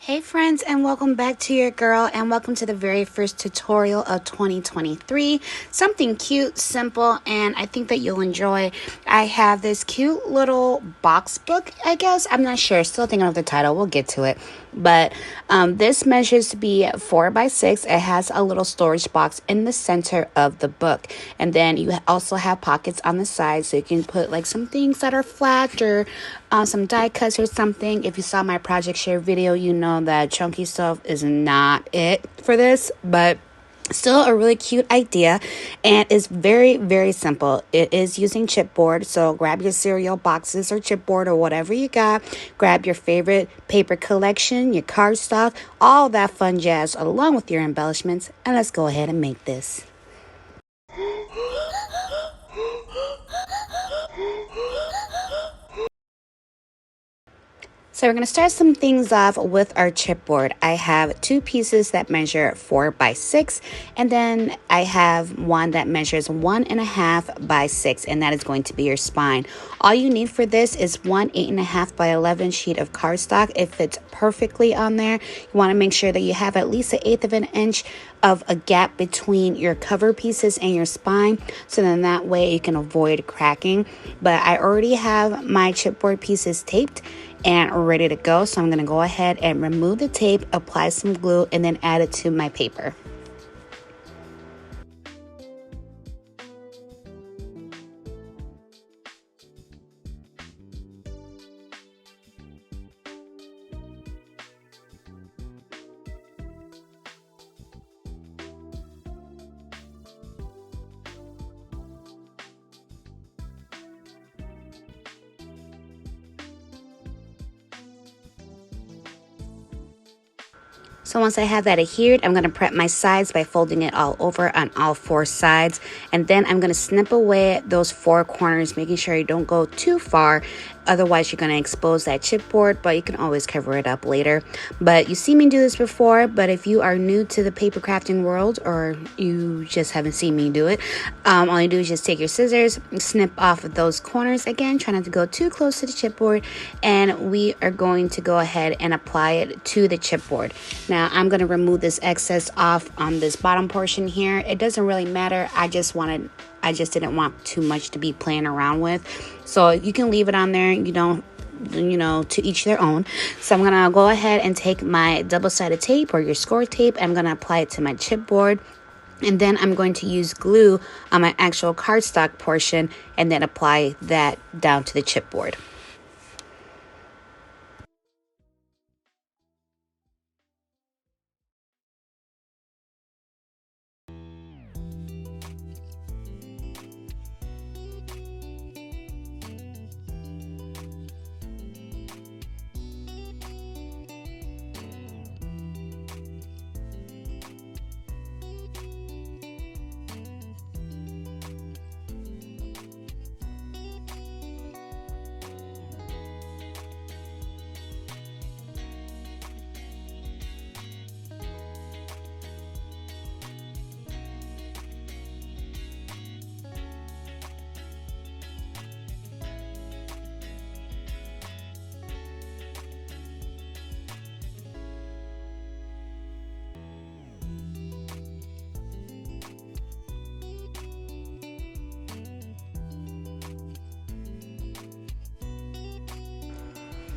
Hey friends, and welcome back to your girl, and welcome to the very first tutorial of 2023. Something cute, simple, and I think that you'll enjoy. I have this cute little box book, I guess. I'm not sure, still thinking of the title. We'll get to it. But this measures to be 4 by 6. It has a little storage box in the center of the book. And then you also have pockets on the side, so you can put like some things that are flat or some die cuts or something. If you saw my project share video, you know that chunky stuff is not it for this, but still a really cute idea, and it's very, very simple. It is using chipboard, so grab your cereal boxes or chipboard or whatever you got. Grab your favorite paper collection, your cardstock, all that fun jazz along with your embellishments, and let's go ahead and make this. So we're going to start some things off with our chipboard. I have 2 pieces that measure 4 by 6, and then I have one that measures 1.5 by 6, and that is going to be your spine. All you need for this is one 8.5 by 11 sheet of cardstock. It fits perfectly on there. You want to make sure that you have at least 1/8 of an inch of a gap between your cover pieces and your spine, so then that way you can avoid cracking. But I already have my chipboard pieces taped and ready to go, so I'm going to go ahead and remove the tape, apply some glue, and then add it to my paper. So once I have that adhered, I'm going to prep my sides by folding it all over on all 4 sides. And then I'm going to snip away those 4 corners, making sure you don't go too far. Otherwise, you're going to expose that chipboard, but you can always cover it up later. But you see me do this before, but if you are new to the paper crafting world, or you just haven't seen me do it, all you do is just take your scissors, snip off of those corners. Again, try not to go too close to the chipboard, and we are going to go ahead and apply it to the chipboard. Now, I'm going to remove this excess off on this bottom portion here. It doesn't really matter. I just didn't want too much to be playing around with. So you can leave it on there. You don't, to each their own. So I'm going to go ahead and take my double-sided tape or your score tape. I'm going to apply it to my chipboard. And then I'm going to use glue on my actual cardstock portion and then apply that down to the chipboard.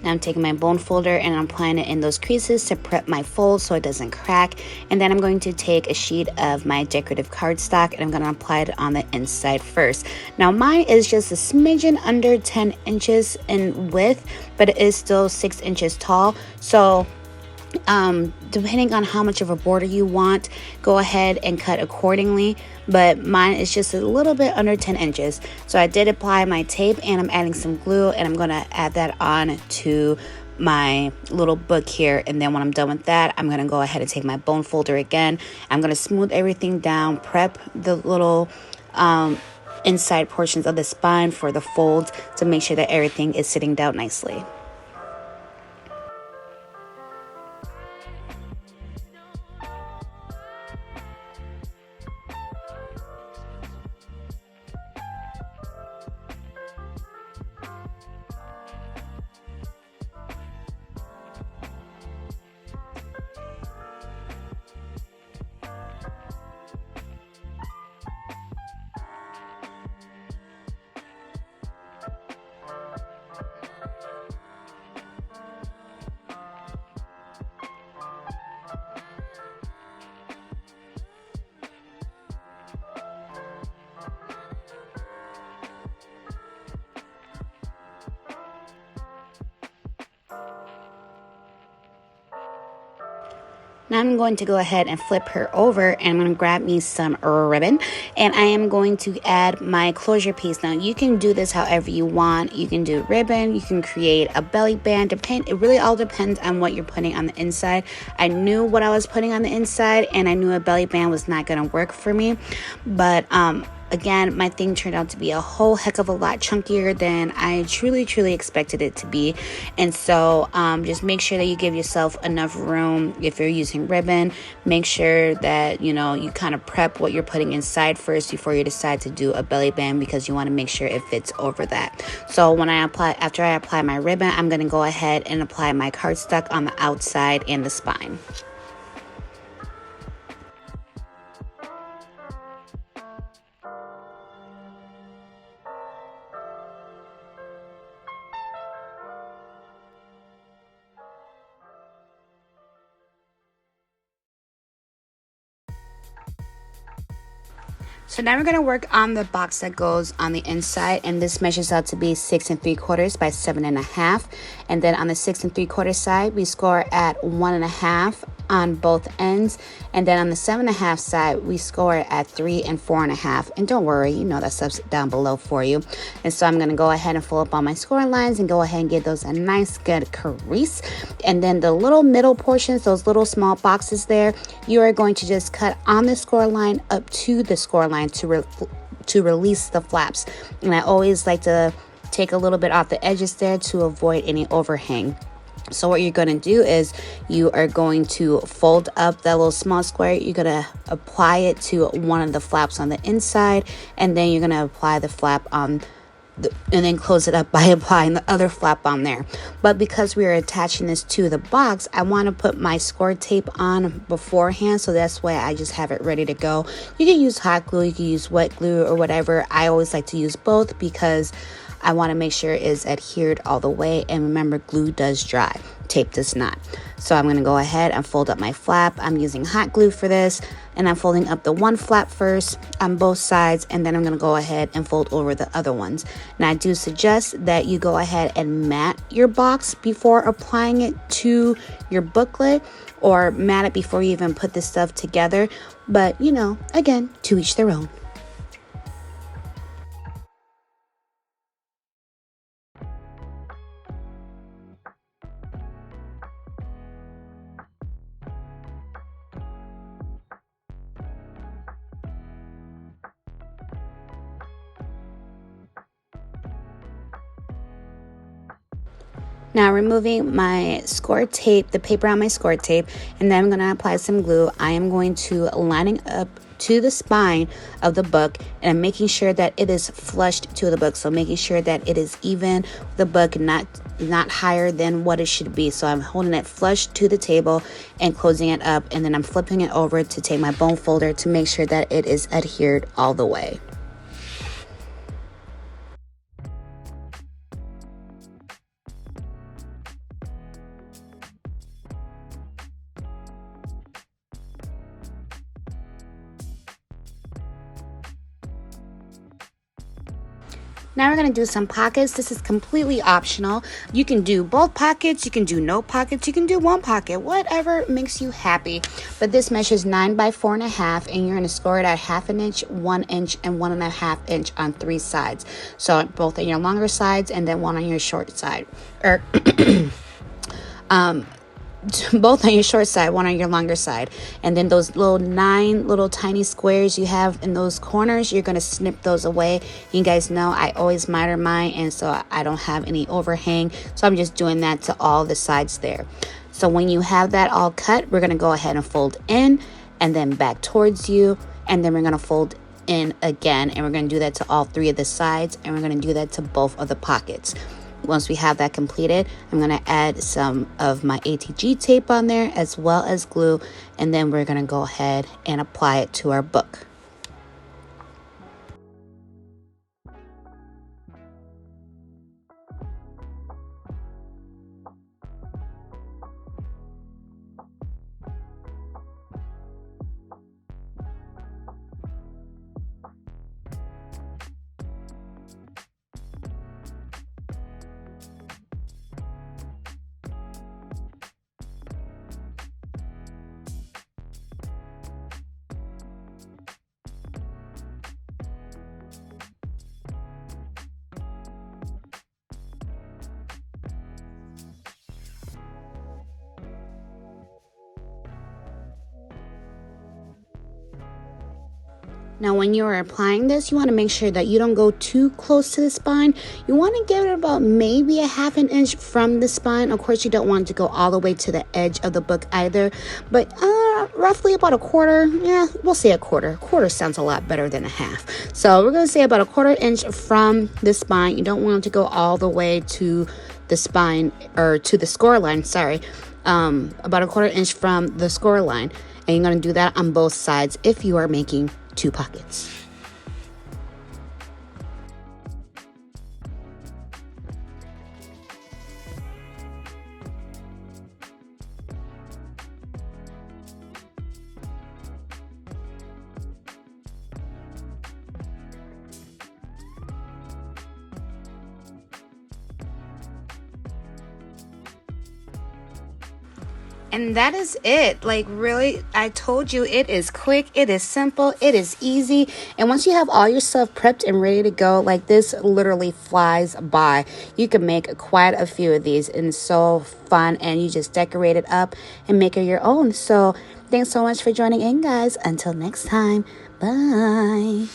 Now I'm taking my bone folder and I'm applying it in those creases to prep my fold so it doesn't crack. And then I'm going to take a sheet of my decorative cardstock and I'm going to apply it on the inside first. Now mine is just a smidgen under 10 inches in width, but it is still 6 inches tall. So depending on how much of a border you want, go ahead and cut accordingly, but mine is just a little bit under 10 inches. So I did apply my tape and I'm adding some glue, and I'm going to add that on to my little book here. And then when I'm done with that, I'm going to go ahead and take my bone folder again. I'm going to smooth everything down, prep the little inside portions of the spine for the folds to make sure that everything is sitting down nicely. Now I'm going to go ahead and flip her over, and I'm going to grab me some ribbon, and I am going to add my closure piece. Now you can do this however you want. You can do ribbon, you can create a belly band, it really all depends on what you're putting on the inside. I knew what I was putting on the inside, and I knew a belly band was not going to work for me, but again, my thing turned out to be a whole heck of a lot chunkier than I truly expected it to be. And so just make sure that you give yourself enough room. If you're using ribbon, make sure that you kind of prep what you're putting inside first before you decide to do a belly band, because you want to make sure it fits over that. So after I apply my ribbon, I'm going to go ahead and apply my cardstock on the outside and the spine. So now we're going to work on the box that goes on the inside, and this measures out to be 6 3/4 by 7 1/2. And then on the 6 3/4 side, we score at 1 1/2 on both ends, and then on the 7 1/2 side, we score at 3 4 1/2. And don't worry, that stuff's down below for you. And so I'm going to go ahead and fold up all my scoring lines and go ahead and give those a nice good crease. And then the little middle portions, those little small boxes there, you are going to just cut on the score line up to the score line to release the flaps. And I always like to take a little bit off the edges there to avoid any overhang. So what you're going to do is you are going to fold up that little small square. You're going to apply it to one of the flaps on the inside, and then you're going to apply the flap on and then close it up by applying the other flap on there. But because we are attaching this to the box, I want to put my score tape on beforehand, so that's why I just have it ready to go. You can use hot glue, you can use wet glue or whatever. I always like to use both because I want to make sure it is adhered all the way. And remember, glue does dry, tape does not. So I'm going to go ahead and fold up my flap. I'm using hot glue for this, and I'm folding up the one flap first on both sides, and then I'm going to go ahead and fold over the other ones. Now I do suggest that you go ahead and mat your box before applying it to your booklet, or mat it before you even put this stuff together. But again, to each their own. Now removing my score tape, the paper on my score tape, and then I'm going to apply some glue. I am going to lining up to the spine of the book, and I'm making sure that it is flushed to the book. So making sure that it is even the book, not higher than what it should be. So I'm holding it flush to the table and closing it up, and then I'm flipping it over to take my bone folder to make sure that it is adhered all the way. Now we're going to do some pockets. This is completely optional. You can do both pockets, you can do no pockets, you can do one pocket, whatever makes you happy. But this measures 9 by 4 1/2, and you're going to score it at 1/2 inch, 1 inch, and 1 1/2 inch on 3 sides. So both on your longer sides and then one on your short side. Both on your short side, one on your longer side. And then those 9 little tiny squares you have in those corners, you're going to snip those away. You guys know I always miter mine, and so I don't have any overhang, so I'm just doing that to all the sides there. So when you have that all cut, we're going to go ahead and fold in and then back towards you, and then we're going to fold in again, and we're going to do that to all 3 of the sides, and we're going to do that to both of the pockets. Once we have that completed, I'm going to add some of my ATG tape on there as well as glue, and then we're going to go ahead and apply it to our book. Now, when you're applying this, you want to make sure that you don't go too close to the spine. You want to give it about maybe a half an inch from the spine. Of course, you don't want it to go all the way to the edge of the book either, but roughly about a quarter. Yeah, we'll say a quarter. Quarter sounds a lot better than a half. So we're going to say about a quarter inch from the spine. You don't want it to go all the way to the spine, or to the score line, sorry. About a quarter inch from the score line. And you're going to do that on both sides if you are making 2 pockets. And that is it. Like, really, I told you, it is quick, it is simple, it is easy. And once you have all your stuff prepped and ready to go, like, this literally flies by. You can make quite a few of these, and it's so fun, and you just decorate it up and make it your own. So thanks so much for joining in, guys. Until next time, bye.